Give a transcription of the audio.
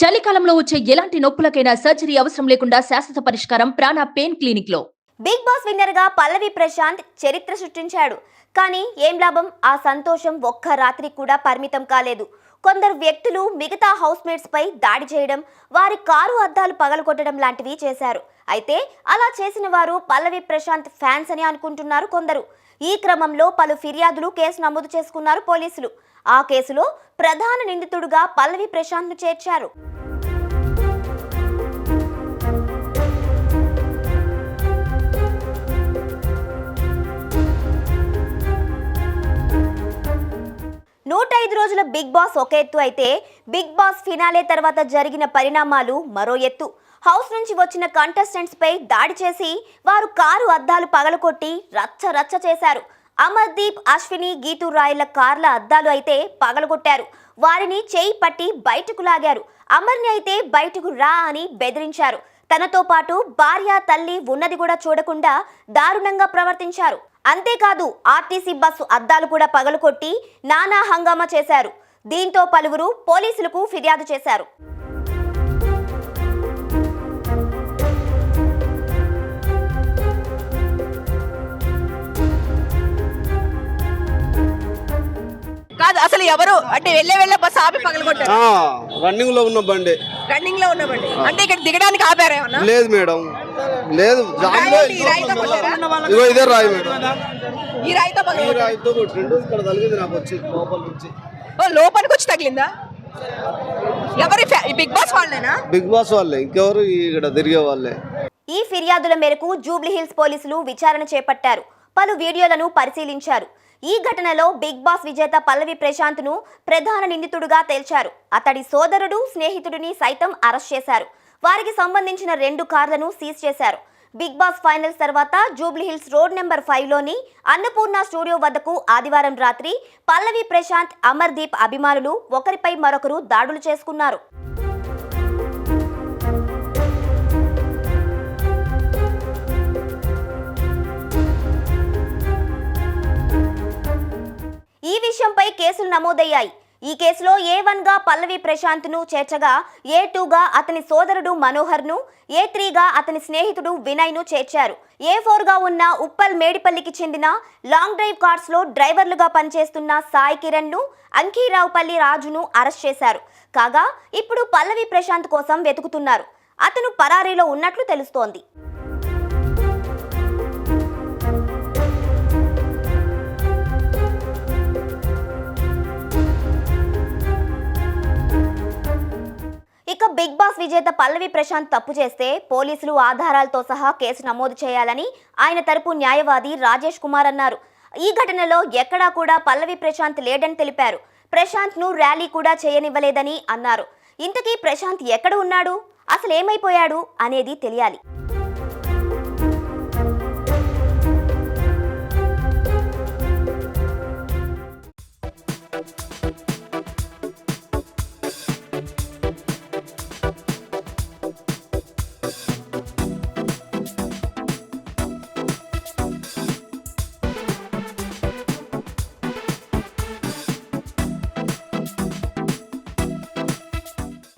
చలికాలంలో వచ్చే ఎలాంటి నొప్పులకైనా సర్జరీ అవసరం లేకుండా శాశ్వత పరిష్కారం ప్రాణ పెయిన్ క్లినిక్ లో. బిగ్ బాస్ విన్నర్ గా పల్లవి ప్రశాంత్ చరిత్ర సృష్టించాడు. కానీ ఏం లాభం, ఆ సంతోషం ఒక్క రాత్రి కూడా పరిమితం కాలేదు. కొందరు వ్యక్తులు మిగతా హౌస్ మేట్స్ పై దాడి చేయడం, వారి కారు అద్దాలు పగలగొట్టడం లాంటివి చేశారు. అయితే అలా చేసిన వారు పల్లవి ప్రశాంత్ ఫ్యాన్స్ అని అనుకుంటున్నారు కొందరు. ఈ క్రమంలో పలు ఫిర్యాదులు కేసు నమోదు చేసుకున్నారు పోలీసులు. ఆ కేసులో ప్రధాన నిందితుడుగా పల్లవి ప్రశాంత్ ను చేర్చారు. నూట 5 రోజుల బిగ్ బాస్ ఒక ఎత్తు అయితే, బిగ్ బాస్ ఫినాలే తర్వాత జరిగిన పరిణామాలు మరో ఎత్తు. హౌస్ నుంచి వచ్చిన కంటెస్టెంట్స్ పై దాడి చేసి వారు కారు అద్దాలు పగలకొట్టి రచ్చ రచ్చ చేశారు. అమర్దీప్, అశ్విని, గీతూ రాయల కార్ల అద్దాలు అయితే పగలగొట్టారు. వారిని చేయి పట్టి బయటకు లాగారు. అమర్ని అయితే బయటకు రా అని బెదిరించారు. తనతో పాటు భార్య, తల్లి ఉన్నది కూడా చూడకుండా దారుణంగా ప్రవర్తించారు. అంతేకాదు, ఆర్టీసీ బస్సు అద్దాలు కూడా పగలకొట్టి నానా హంగామా చేశారు. దీంతో పలువురు పోలీసులకు ఫిర్యాదు చేశారు. కాదు, అసలు ఎవరు అంటే వెళ్ళే బస్ ఆపి పగలగొట్టారు. రన్నింగ్ లో ఉన్న బండి, రన్నింగ్ లో ఉన్న బండి అంటే ఇక్కడ దిగడానికి ఆపారా ఏమన్నా? లేదు మేడం, లేదు. ఈ రాయితో కొట్టారా? ఇగో ఇదే రాయి మేడం, ఈ రాయితో ఈ పగలగొట్టారా? రాయితో కొట్టిండు. ఇక్కడ తగిలింది నాకు వచ్చి లోపల నుంచి. ఓ, లోపలికి వచ్చి తగిలిందా? ఎవరి బిగ్ బాస్ వాళ్ళేనా? బిగ్ బాస్ వాళ్ళే, ఇంకెవరు ఇక్కడ తిరిగే వాళ్ళే. ఈ ఫిర్యాదుల మేరకు జూబ్లీహిల్స్ పోలీసులు విచారణ చేపట్టారు. పలు వీడియోలను పరిశీలించారు. ఈ ఘటనలో బిగ్ బాస్ విజేత పల్లవి ప్రశాంత్ ను ప్రధాన నిందితుడుగా తేల్చారు. అతడి సోదరుడు, స్నేహితుడిని సైతం అరెస్ట్ చేశారు. వారికి సంబంధించిన 2 కార్లను సీజ్ చేశారు. బిగ్ బాస్ ఫైనల్స్ తర్వాత జూబ్లీహిల్స్ రోడ్ నెంబర్ 5లోని అన్నపూర్ణ స్టూడియో వద్దకు ఆదివారం రాత్రి పల్లవి ప్రశాంత్, అమర్దీప్ అభిమానులు ఒకరిపై మరొకరు దాడులు చేసుకున్నారు. ఈ విషయంపై కేసులు నమోదయ్యాయి. ఈ కేసులో A1 గా పల్లవి ప్రశాంత్ ను చేర్చగా, A2 గా అతని సోదరుడు మనోహర్ ను, A3 గా అతని స్నేహితుడు వినయ్ ను చేర్చారు. A4 గా ఉన్న ఉప్పల్ మేడిపల్లికి చెందిన లాంగ్ డ్రైవ్ కార్స్ లో డ్రైవర్లుగా పనిచేస్తున్న సాయి కిరణ్ ను, అంకీరావుపల్లి రాజును అరెస్ట్ చేశారు. కాగా ఇప్పుడు పల్లవి ప్రశాంత్ కోసం వెతుకుతున్నారు. అతను పరారీలో ఉన్నట్లు తెలుస్తోంది. ఇక బిగ్ బాస్ విజేత పల్లవి ప్రశాంత్ తప్పు చేస్తే పోలీసులు ఆధారాలతో సహా కేసు నమోదు చేయాలని ఆయన తరపు న్యాయవాది రాజేష్ కుమార్ అన్నారు. ఈ ఘటనలో ఎక్కడా కూడా పల్లవి ప్రశాంత్ లేడని తెలిపారు. ప్రశాంత్ ను ర్యాలీ కూడా చేయనివ్వలేదని అన్నారు. ఇంతకీ ప్రశాంత్ ఎక్కడ ఉన్నాడు, అసలు ఏమైపోయాడు అనేది తెలియాలి.